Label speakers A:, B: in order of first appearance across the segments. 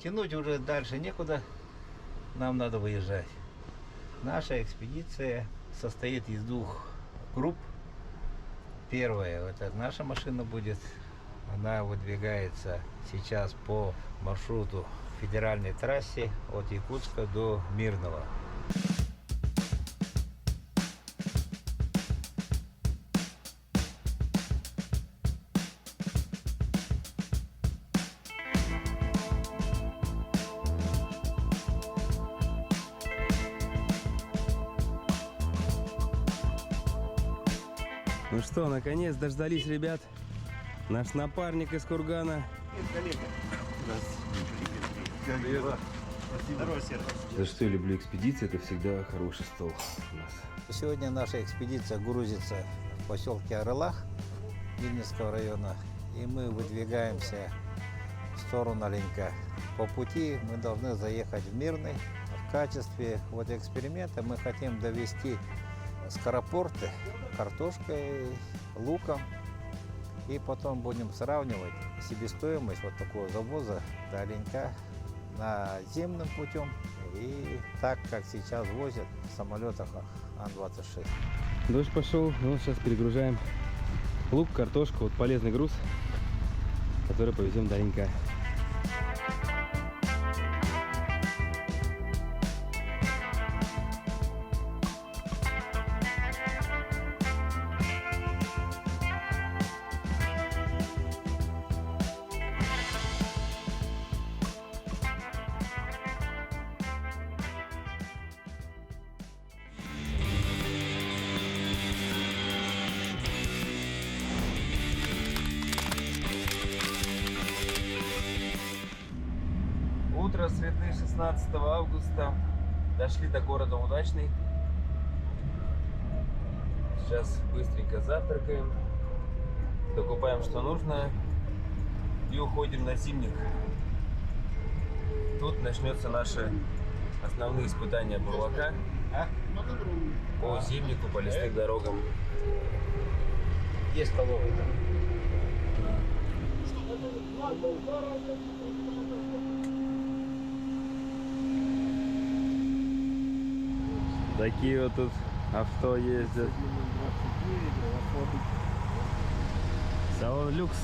A: тянуть уже дальше некуда, нам надо выезжать. Наша экспедиция состоит из двух групп. Первая, это наша машина будет, она выдвигается сейчас по маршруту федеральной трассе от Якутска до Мирного.
B: Ну что, наконец дождались, ребят. Наш напарник из Кургана. За что я люблю экспедиции, это всегда хороший стол у нас.
A: Сегодня наша экспедиция грузится в поселке Орлах Вильнюсского района, и мы выдвигаемся в сторону Оленька. По пути мы должны заехать в Мирный. В качестве эксперимента мы хотим довести скоропорты картошкой, луком, и потом будем сравнивать себестоимость такого завоза до Оленька наземным путем и так, как сейчас возят в самолетах Ан-26.
B: Дождь пошел, ну сейчас перегружаем лук, картошку, полезный груз, который повезем до Оленька. Утро среды 16 августа. Дошли до города Удачный. Сейчас быстренько завтракаем, докупаем, что нужно, и уходим на зимник. Тут начнется наши основные испытания бурлака по зимнику, по лесным дорогам.
A: Есть столовая.
B: Такие вот тут авто ездят. Салон люкс.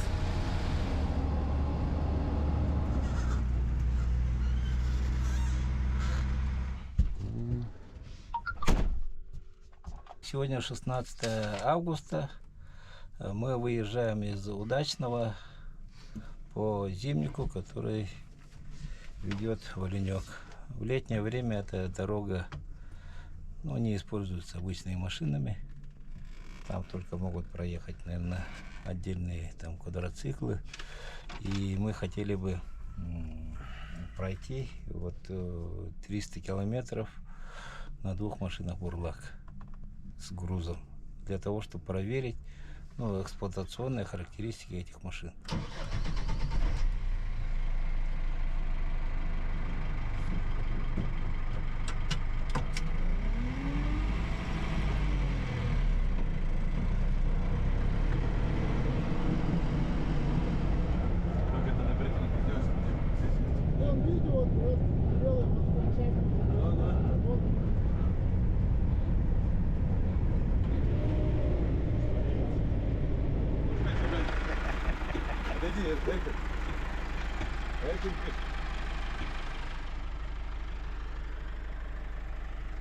A: Сегодня 16 августа. Мы выезжаем из Удачного по зимнику, который ведет в Оленек. В летнее время эта дорога не используется обычными машинами. Там только могут проехать, наверное, отдельные квадроциклы. И мы хотели бы пройти 300 километров на двух машинах бурлак с грузом, для того, чтобы проверить эксплуатационные характеристики этих машин.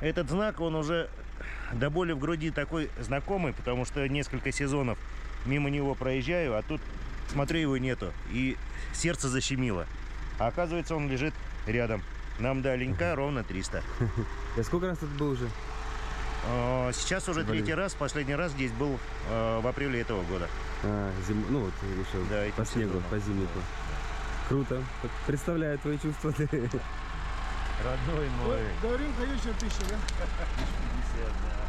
C: Этот знак, он уже до боли в груди такой знакомый, потому что несколько сезонов мимо него проезжаю, а тут смотрю, его нету, и сердце защемило. А оказывается, он лежит рядом. Нам до Оленька ровно 300.
B: Я сколько раз тут был уже?
C: Сейчас уже третий раз. Последний раз здесь был в апреле этого года.
B: Еще
C: да,
B: по снегу,
C: сезоном.
B: по зимнику. Круто. Представляю твои чувства.
C: Родной мой.
D: Говорим, даешь 1000, да?
C: 50, да.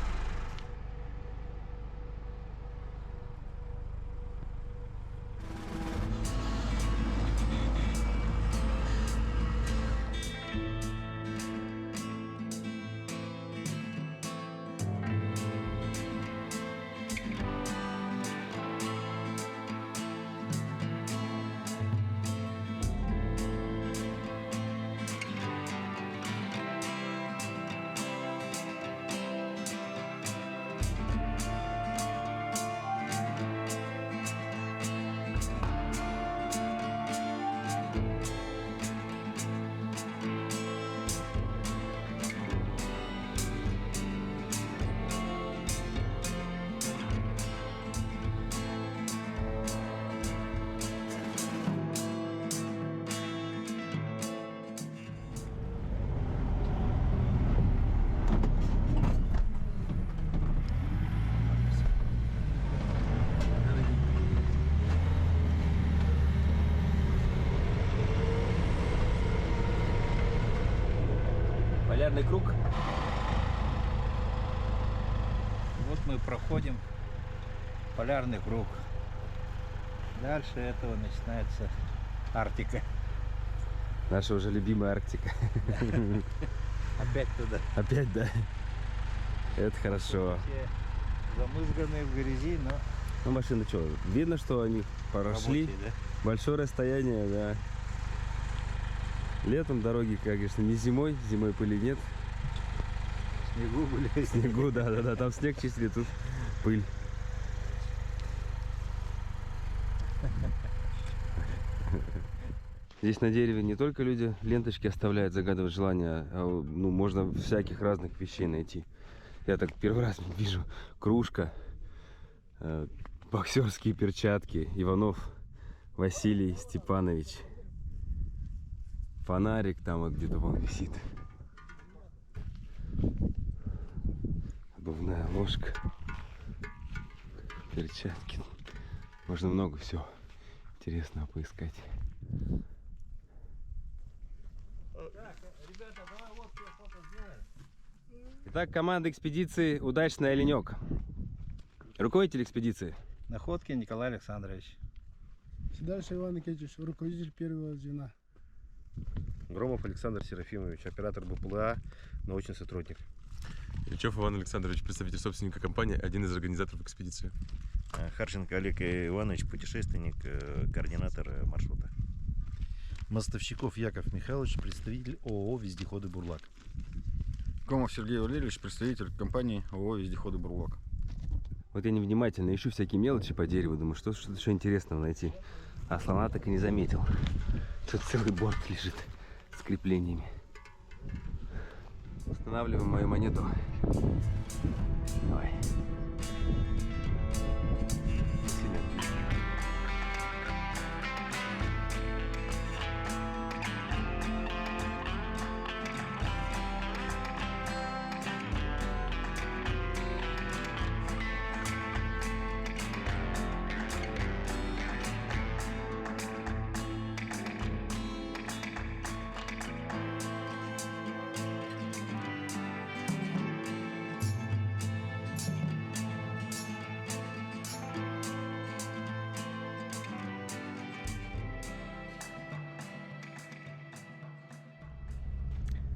B: Полярный круг.
A: Вот мы проходим полярный круг. Дальше этого начинается Арктика.
B: Наша уже любимая Арктика.
A: Опять туда.
B: Опять, да? Это хорошо.
A: Все замызганные в грязи, но
B: Ну, машины что, видно, что они прошли
A: рабочие, да?
B: большое расстояние, да. Летом дороги, конечно, не зимой, зимой пыли нет.
A: Снегу были.
B: Снегу, да, там снег чистили, тут пыль. Здесь на дереве не только люди ленточки оставляют, загадывают желания, а ну, можно всяких разных вещей найти. Я так первый раз вижу кружка, боксерские перчатки, Иванов Василий Степанович. Фонарик там вот где-то вон висит. Обувная ложка. Перчатки. Можно много всего интересного поискать. Итак, команда экспедиции «Удачный оленек». Руководитель экспедиции.
A: Находки Николай Александрович.
D: Дальше Иван Никитич, руководитель первого звена.
C: Громов Александр Серафимович, оператор БПЛА, научный сотрудник.
E: Ильичев Иван Александрович, представитель собственника компании, один из организаторов экспедиции.
C: Харченко Олег Иванович, путешественник, координатор маршрута.
F: Мостовщиков Яков Михайлович, представитель ООО «Вездеходы Бурлак».
G: Комов Сергей Валерьевич, представитель компании ООО «Вездеходы Бурлак».
B: Вот я невнимательно ищу всякие мелочи по дереву, думаю, что-то еще интересного найти. А слона так и не заметил. Тут целый борт лежит с креплениями. Устанавливаем мою монету. Давай. Сильно.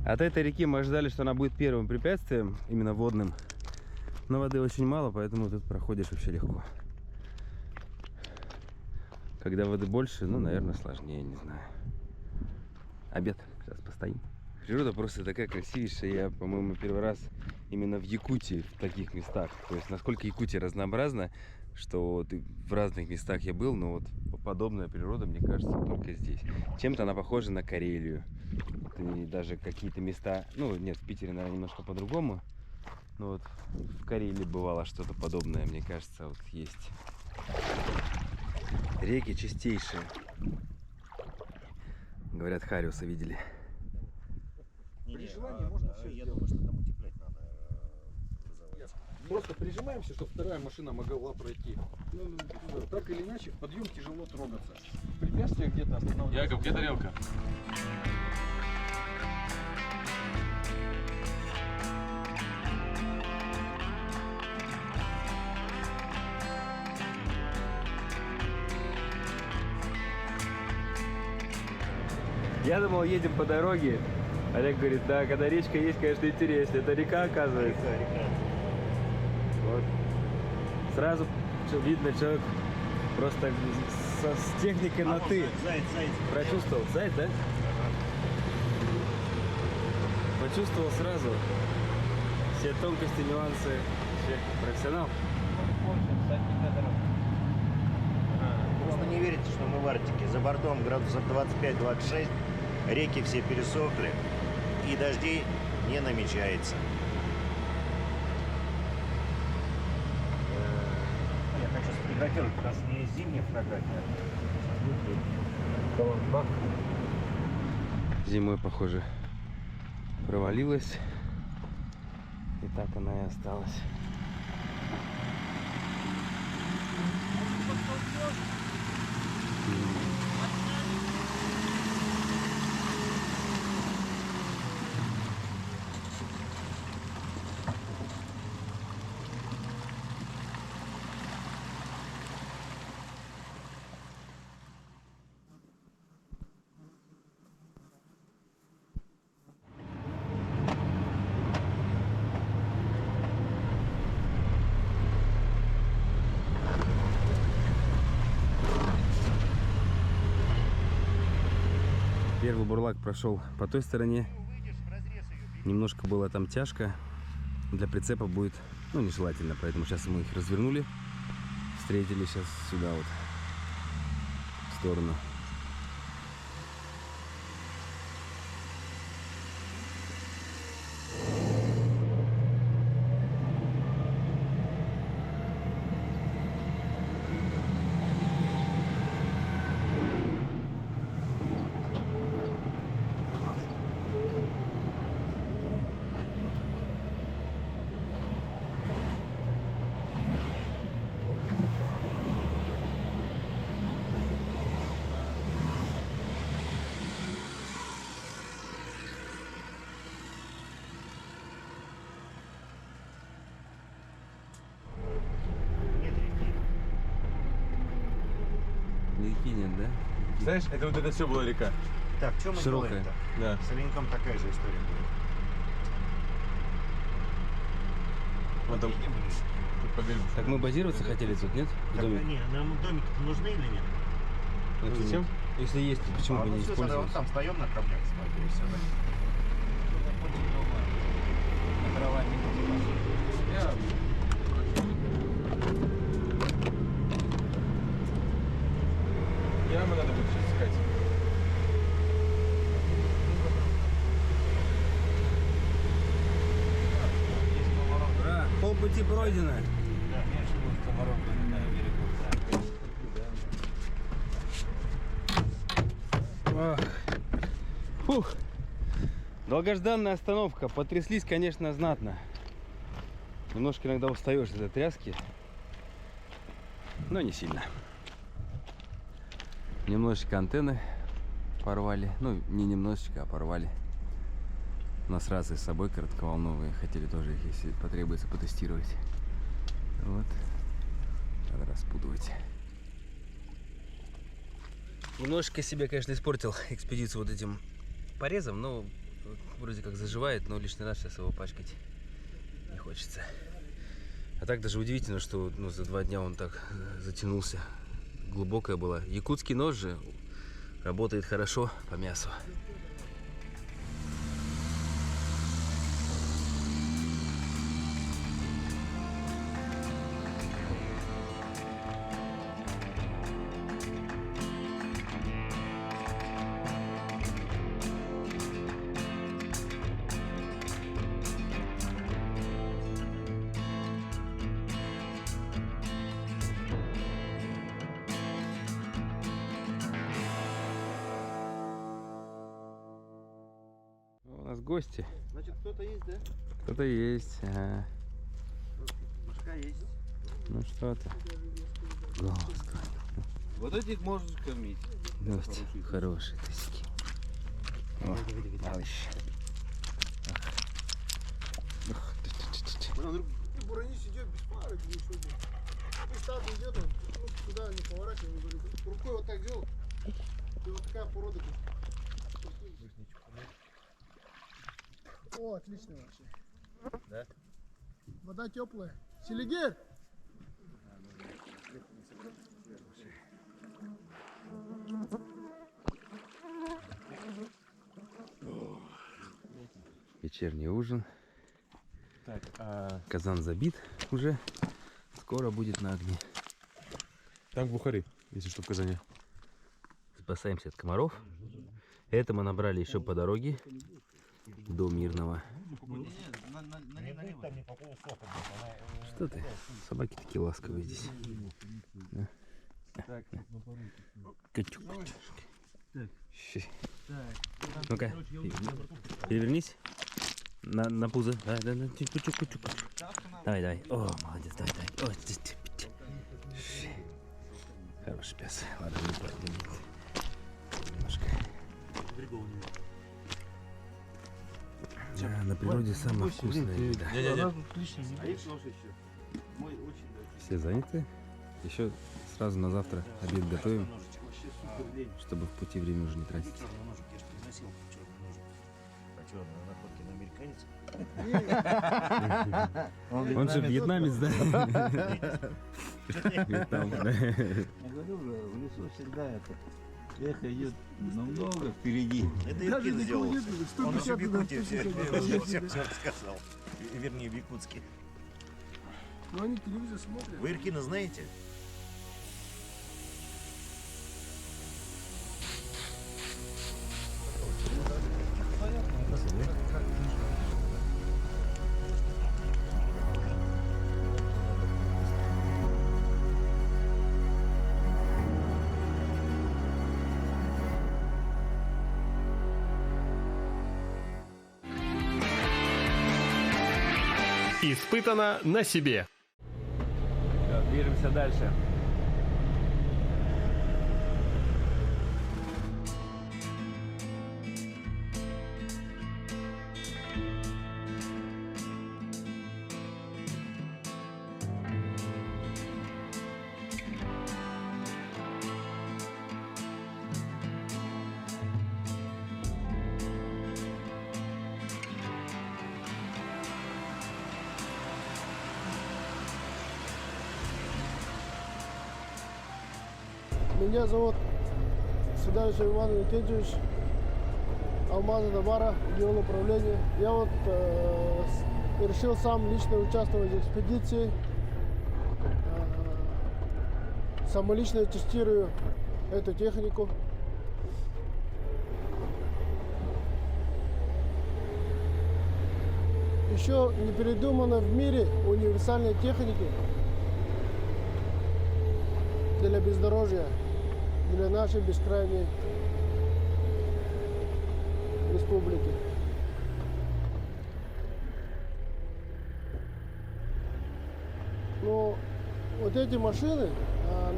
B: От этой реки мы ожидали, что она будет первым препятствием, именно водным. Но воды очень мало, поэтому тут проходишь вообще легко. Когда воды больше, ну, наверное, сложнее, не знаю. Обед. Сейчас постоим. Природа просто такая красивейшая. Я, по-моему, первый раз именно в Якутии, в таких местах. То есть, насколько Якутия разнообразна, что вот и в разных местах я был, но вот подобная природа, мне кажется, только здесь. Чем-то она похожа на Карелию. И даже какие-то места, ну нет, в Питере, наверное, немножко по-другому. Но вот в Карелии бывало что-то подобное, мне кажется, вот есть. Реки чистейшие. Говорят, Хариуса видели.
D: При желании можно все
C: Я
D: сделать.
C: думаю, что там утеплять надо.
G: Просто прижимаемся, чтобы вторая машина могла пройти. Так или иначе, в подъем тяжело трогаться. Препятствие где-то останавливается.
E: Яков, где тарелка?
B: Я думал, едем по дороге. Олег говорит, да, когда речка есть, конечно, интереснее. Это река, оказывается. Вот. Сразу видно, человек просто с техникой на «ты».
C: Заяц.
B: Прочувствовал. Заяц, да? Почувствовал сразу все тонкости, нюансы. Человек профессионал.
C: Просто не верите, что мы в Арктике. За бортом градусов 25-26, реки все пересохли, и дождей не намечается. Я хочу сфотографировать, потому что не зимняя фотография.
B: Зимой, похоже, провалилась. И так она и осталась. Первый бурлак прошел по той стороне. Немножко было там тяжко. Для прицепа будет, ну, нежелательно. Поэтому сейчас мы их развернули. Встретили сейчас сюда вот, в сторону. Реки нет, да?
E: Знаешь, это вот это все была река.
C: Так, что мы
B: Широкая.
C: делаем-то?
E: Да.
C: С оленьком такая же история будет.
E: Вот там. Тут по берегу.
B: Так мы базироваться хотели тут, нет? В
C: Так,
B: доме?
C: не, нам домики-то нужны или нет?
B: Ну,
E: Зачем?
B: Если есть, то почему бы не
C: все, тогда вот
B: использовать?
C: там стоим на камнях, смотри, и все.
E: Ямы надо будет сейчас искать.
B: Ура! Полпути пройдено. Ох. Фух. Долгожданная остановка. Потряслись, конечно, знатно. Немножко иногда устаешь от этой тряски, но не сильно. Немножечко антенны порвали. Ну, не немножечко, а порвали. У нас рации с собой коротковолновые. Хотели тоже их, если потребуется, потестировать. Вот. Надо распутывать. Немножечко себе, конечно, испортил экспедицию вот этим порезом. Но вроде как заживает, но лишний раз сейчас его пачкать не хочется. А так даже удивительно, что ну, за 2 дня он так затянулся. Глубокая была. Якутский нож же работает хорошо по мясу. У нас гости.
C: Значит, кто-то есть, да?
B: Кто-то есть. Ага.
C: Мужика есть.
B: Ну что ты? Госка.
F: Вот этих можно кормить.
B: Вот, хорошие тысяки. О, малыш.
D: Ты буранись идет без пары, без ничего. Статус идет, он ну, туда не поворачивает, говорит, рукой вот так делал. И вот такая порода. О, отлично вообще.
B: Да?
D: Вода теплая. Селигер!
B: Вечерний ужин.
E: Так,
B: Казан забит уже. Скоро будет на огне.
E: там Бухари, если что, в Казани.
B: Спасаемся от комаров. Это мы набрали еще по дороге до Мирного. Что ты? Собаки такие ласковые здесь. Да? Качук, качук. Ну-ка, перевернись. На пузо. Да, да, да. Чук-чук-чук. Давай, давай. О, молодец, давай, давай. О, хороший пес. Ладно, не поднимет. Немножко. Да, на природе самая вкусная еда. Все заняты. Еще сразу на завтра обед готовим, чтобы в пути время уже не тратить. Он же вьетнамец, да? Вьетнам, да.
A: Я говорю, в лесу всегда это Эхо идет намного впереди.
C: Это Иркин сделал. Он еще в
D: 150
C: Якутии
D: тысяч.
C: все рассказал. Вернее, в Якутске.
D: Ну они телевизор смотрят.
C: Вы Иркина знаете?
H: Испытано на себе.
B: Движемся дальше.
D: Меня зовут Судаевич Иван Викентьевич, Алмаза Дамара, отдел управления. Я вот решил сам лично участвовать в экспедиции. Самолично тестирую эту технику. Еще не передумано в мире универсальной техники для бездорожья, для нашей бескрайней республики. Но вот эти машины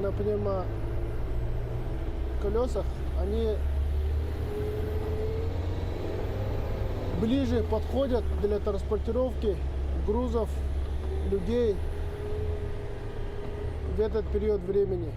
D: на пневмоколесах, они ближе подходят для транспортировки грузов, людей в этот период времени.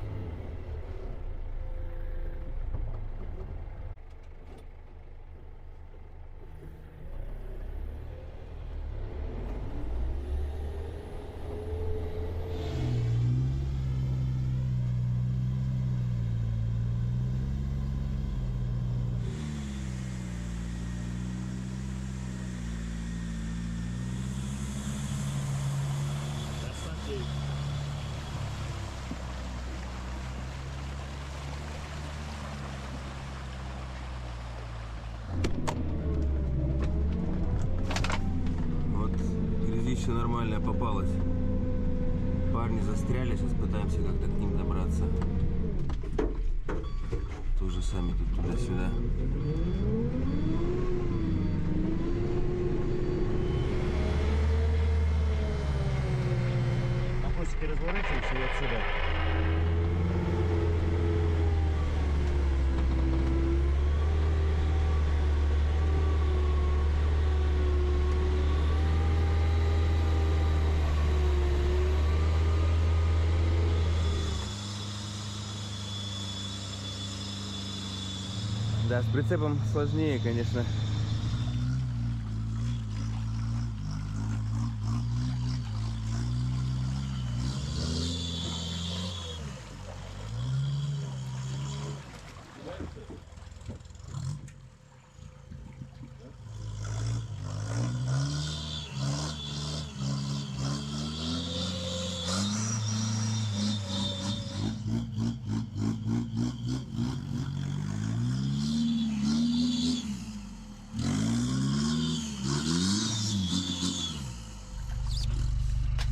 B: Вот грязища нормальная попалась. Парни застряли, сейчас пытаемся как-то к ним добраться. Тоже сами тут туда-сюда.
C: Вопросики разворачиваются и отсюда.
B: Да, с прицепом сложнее, конечно.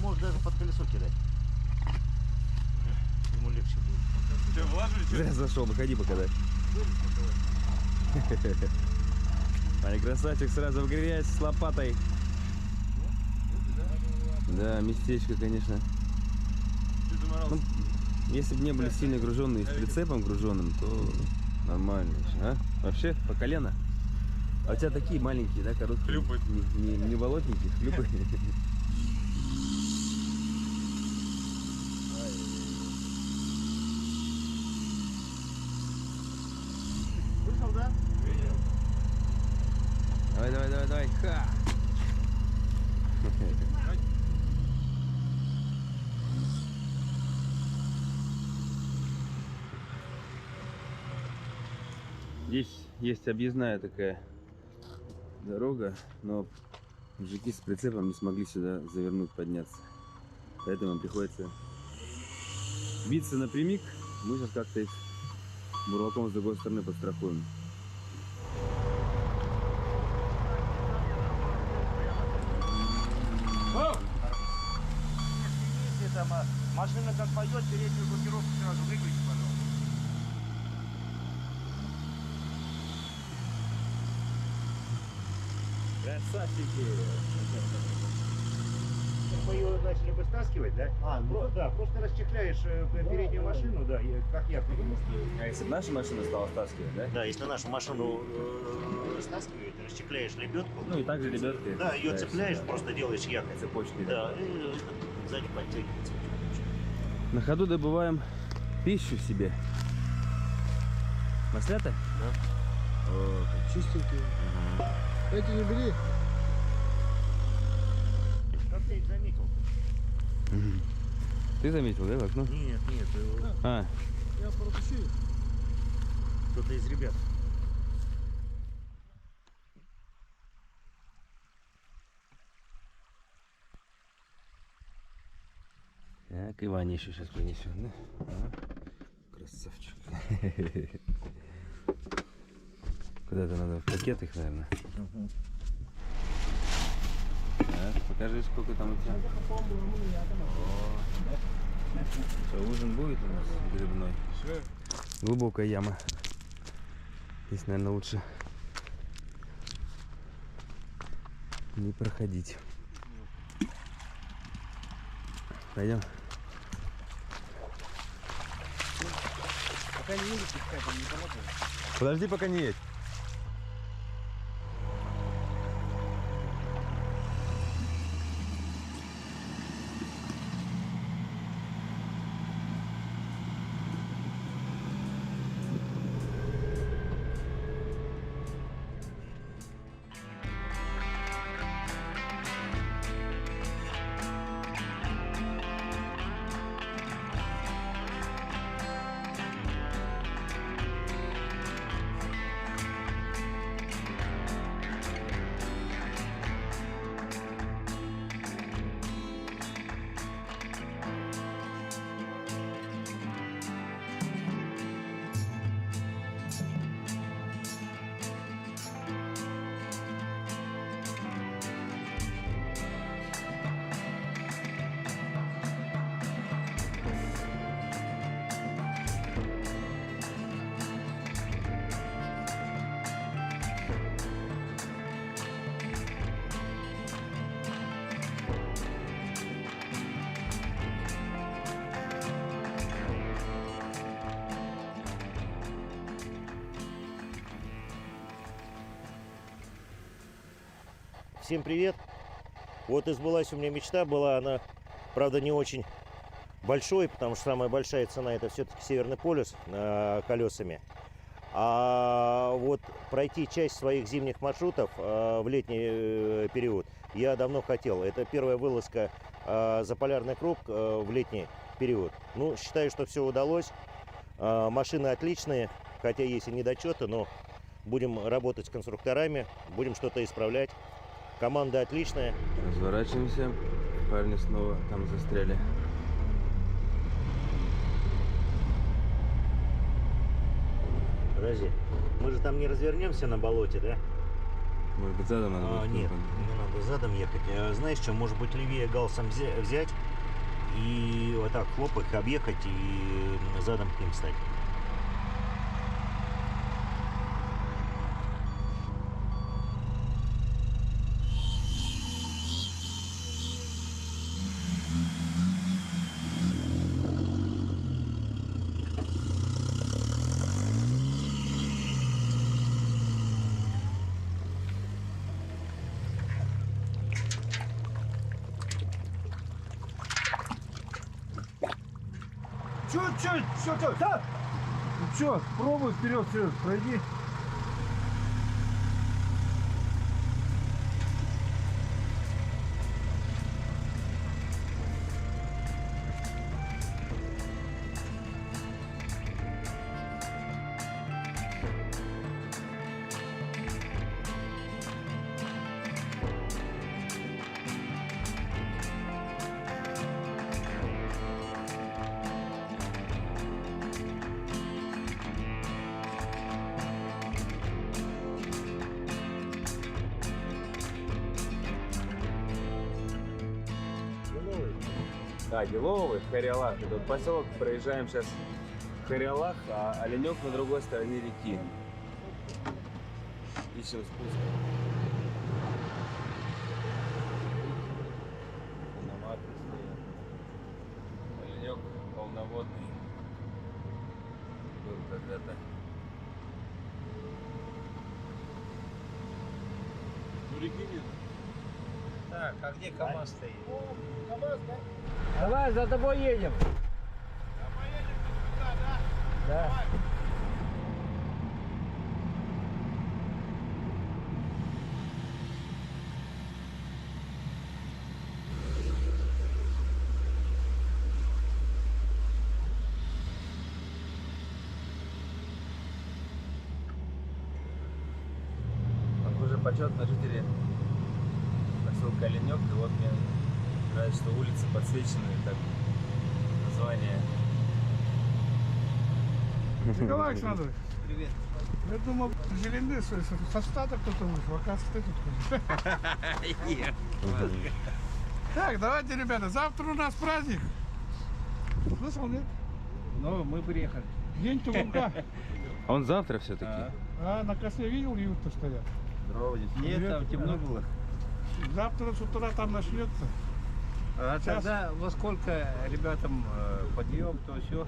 C: Можешь даже под колесо кидать. Ему легче будет.
B: Зря зашел, выходи пока, да. Парень красавчик сразу в грязь с лопатой. Да, местечко, конечно. Ну, если бы не были сильно груженные с прицепом груженным, то нормально еще, а? Вообще по колено. А у тебя такие маленькие, да, короткие?
E: Хлюпают.
B: Не болотники, хлюпают.
D: Вышел, да?
B: Давай, давай, давай, давай. Ха! Здесь есть объездная такая дорога, но мужики с прицепом не смогли сюда завернуть, подняться. Поэтому приходится биться напрямик. Мы сейчас как-то их бурлаком с другой стороны подстрахуем.
C: Если там машина как пойдет, переднюю блокировку сразу выключи, пожалуйста.
B: Красавчики!
C: Мы ее начали бы стаскивать, да? Да, просто расчехляешь переднюю машину, да, как я.
B: А если бы наша машина стала стаскивать, да?
C: Да, если нашу машину стаскивает, расчехляешь лебедку.
B: Ну и также лебедкой.
C: Да, ее цепляешь, просто делаешь якорь.
B: Цепочки.
C: Да, и сзади подтягивается.
B: На ходу добываем пищу себе. Маслята?
C: Да.
B: О, как чистенькие.
D: Эти не бери.
C: Как ты их заметил?
B: Ты заметил, да, в окно?
C: Нет,
B: А,
D: Я пропущу.
C: кто-то из ребят.
B: так, Иван еще сейчас принесет, да? А, красавчик. Куда-то надо в пакет их, наверное. Так, покажи, сколько там у тебя. Что, ужин будет у нас грибной? Глубокая яма. Здесь, наверное, лучше не проходить. Пойдем.
C: Пока не едешь, пускай не помогает.
B: Подожди, пока не едь.
C: Всем привет! Вот и сбылась у меня мечта, была она, правда, не очень большой, потому что самая большая цена — это все-таки Северный полюс колесами. А вот пройти часть своих зимних маршрутов в летний период я давно хотел. Это первая вылазка за полярный круг в летний период. Ну, считаю, что все удалось. Машины отличные, хотя есть и недочеты, но будем работать с конструкторами, будем что-то исправлять. Команда отличная.
B: Разворачиваемся. Парни снова там застряли.
C: Подожди, мы же там не развернемся на болоте, да?
B: Может быть, задом надо будет?
C: Нет, не надо задом ехать. Знаешь что, может быть, левее галсом взять и вот так хлоп их объехать и задом к ним встать.
D: Чё, да? Ну чё, пробуй вперед, все, пройди.
B: Да, Деловый, Хариалах. Этот поселок проезжаем сейчас в Хариалах, а Оленек на другой стороне реки. Ищем спуск. Оленек полноводный. Был когда-то.
G: Ну реки нет.
A: Так, а где КамАЗ стоит?
D: КамАЗ, да?
A: Давай, за тобой едем. Да.
B: Вот уже почетные жители поселка Оленек. И вот мне нравится, что улицы подсвечены, так название.
I: Николай Александрович,
A: Привет.
I: я думал, Зеленый со стада кто-то вышел, оказывается, ты тут ходишь. Так, давайте, ребята, завтра у нас праздник. Слышал, нет?
A: Ну, мы приехали.
I: День Тулунка.
B: Он завтра все-таки.
I: А на косе видел, юрты стоят.
B: Здорово,
A: Нет, там темно было.
I: Завтра с утра там начнется.
A: А
I: Сейчас.
A: тогда во сколько ребятам подъем, то все?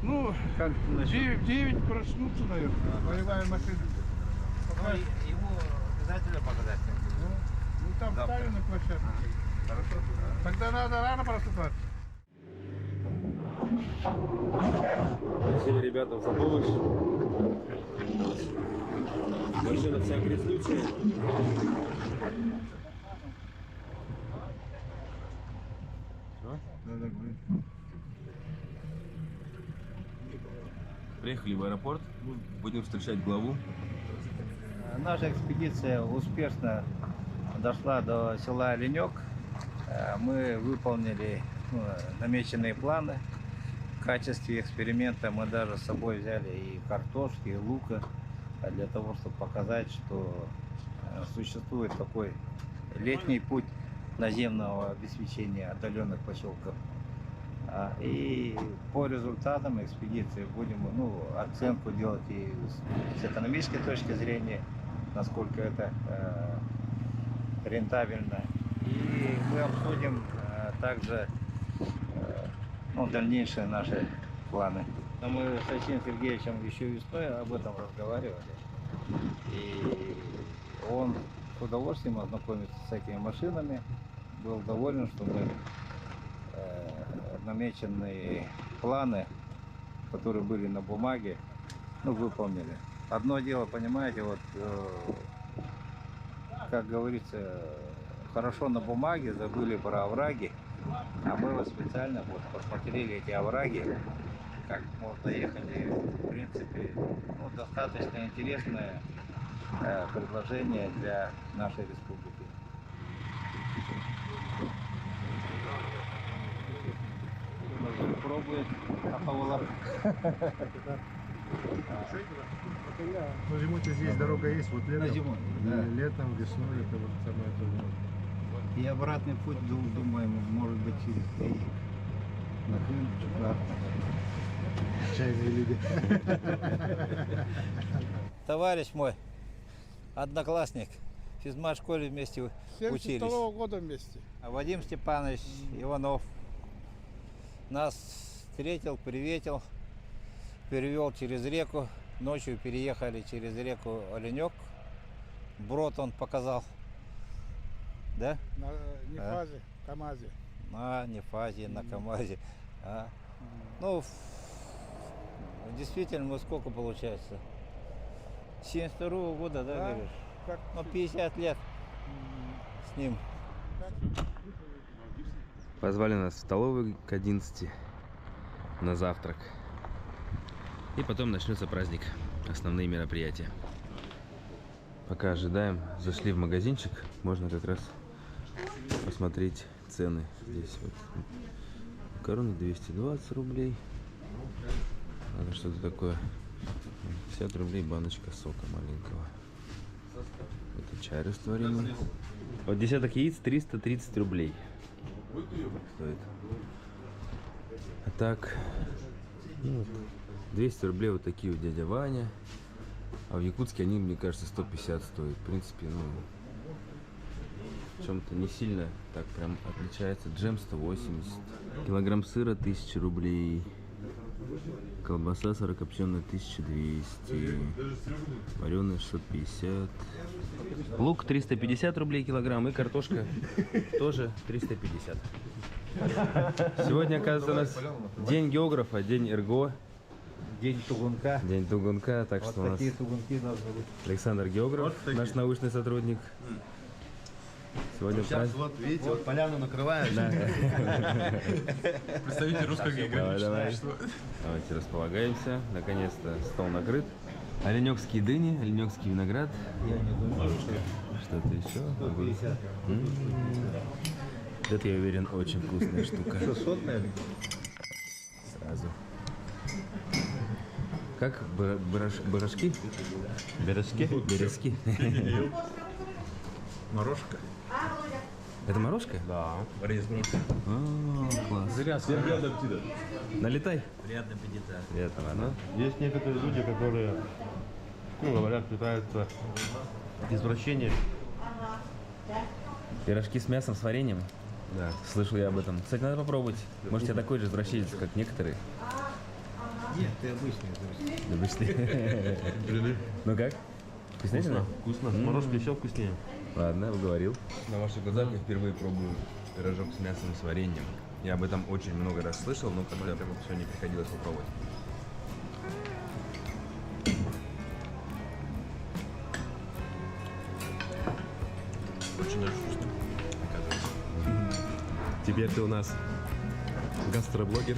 I: Ну,
A: Как насчет?
I: 9 проснутся, наверное. Боевая машина.
A: Ему обязательно показать.
I: Ну, там
A: Завтра.
I: ставим на площадке.
A: Хорошо.
I: Тогда надо рано просыпаться.
B: Решили ребята в забулыш. Машина вся грязнючая. Приехали в аэропорт. Будем встречать главу.
A: Наша экспедиция успешно дошла до села Оленек. Мы выполнили намеченные планы. В качестве эксперимента мы даже с собой взяли и картошки, и лука, для того, чтобы показать, что существует такой летний путь наземного обеспечения отдаленных поселков. И по результатам экспедиции будем оценку делать и с экономической точки зрения, насколько это рентабельно. И мы обсудим также дальнейшие наши планы. Но мы с Алексеем Сергеевичем еще весной об этом разговаривали. И он с удовольствием ознакомится с этими машинами. Был доволен, что мы намеченные планы, которые были на бумаге, выполнили. Одно дело, понимаете, как говорится, хорошо на бумаге, забыли про овраги, а мы специально посмотрели эти овраги, как можно ехали, в принципе, достаточно интересное предложение для нашей республики. Пробует Ахавалар.
F: На зиму-то здесь дорога есть, вот летом.
A: На зиму,
F: И
A: да.
F: летом, весной, это вот самое то.
A: И обратный путь, думаем, может быть, через 3 на Крым, Чукар.
F: Чайные люди.
A: Товарищ мой, одноклассник, в физмат-школе вместе учились.
I: 72-го года вместе.
A: Вадим Степанович Иванов нас встретил, приветил, перевел через реку. Ночью переехали через реку Оленек. Брод он показал. Да?
I: На Нефазе, КамАЗе.
A: На Нефазе, на КамАЗе. Действительно, мы сколько получается? 72-го года, да,
I: Да.
A: говоришь?
I: Как
A: 50 лет с ним.
B: Позвали нас в столовую к 11 на завтрак. И потом начнется праздник, основные мероприятия. Пока ожидаем, зашли в магазинчик, можно как раз посмотреть цены. Здесь вот макароны 220 рублей. Это что-то такое. 50 рублей баночка сока маленького. Это чай растворимый. Вот десяток яиц 330 рублей. стоит. А так, ну, 200 рублей вот такие у дядя Ваня. А в Якутске они, мне кажется, 150 стоят. В принципе, ну, в чем-то не сильно так прям отличается. Джем 180. Килограмм сыра 1000 рублей. Колбаса сырокопченая 1200. Вареная 650. Лук 350 рублей килограмм. И картошка тоже 350. Сегодня, оказывается, у нас день географа, день РГО.
A: День тугунка.
B: День тугунка, так
A: Вот
B: что у нас
A: такие тугунки должны быть.
B: Александр Географ, наш научный сотрудник. Сегодня
F: Сейчас
B: праздник.
F: вот, видите, вот поляну накрываем.
E: Представитель русского
B: Давай, давай. Давайте располагаемся. Наконец-то стол накрыт. Оленёкские дыни, оленёкский виноград. Что-то еще. Это, я уверен, очень вкусная штука.
A: 600, наверное.
B: Сразу. Как барашки? Бережки? Березки.
E: Морожка.
B: Это морожка?
E: Да.
B: Класс.
E: Зря
B: Налетай.
F: Приятного аппетита.
B: Приятного, да?
C: Есть некоторые люди, которые, ну, говорят, пытаются извращение.
B: Пирожки с мясом, с вареньем?
F: Да.
B: Слышал я об этом. Кстати, надо попробовать. Может, я такой же извращенец, как некоторые.
A: Нет, ты обычный.
B: Обычный. Ну как? Вкуснятина?
C: Вкусно. Морожка еще вкуснее.
B: Ладно, уговорил. На ваших глазах я впервые пробую пирожок с мясом, с вареньем. Я об этом очень много раз слышал, но когда все не приходилось попробовать.
E: Очень даже вкусно, оказывается.
H: Теперь ты у нас гастроблогер.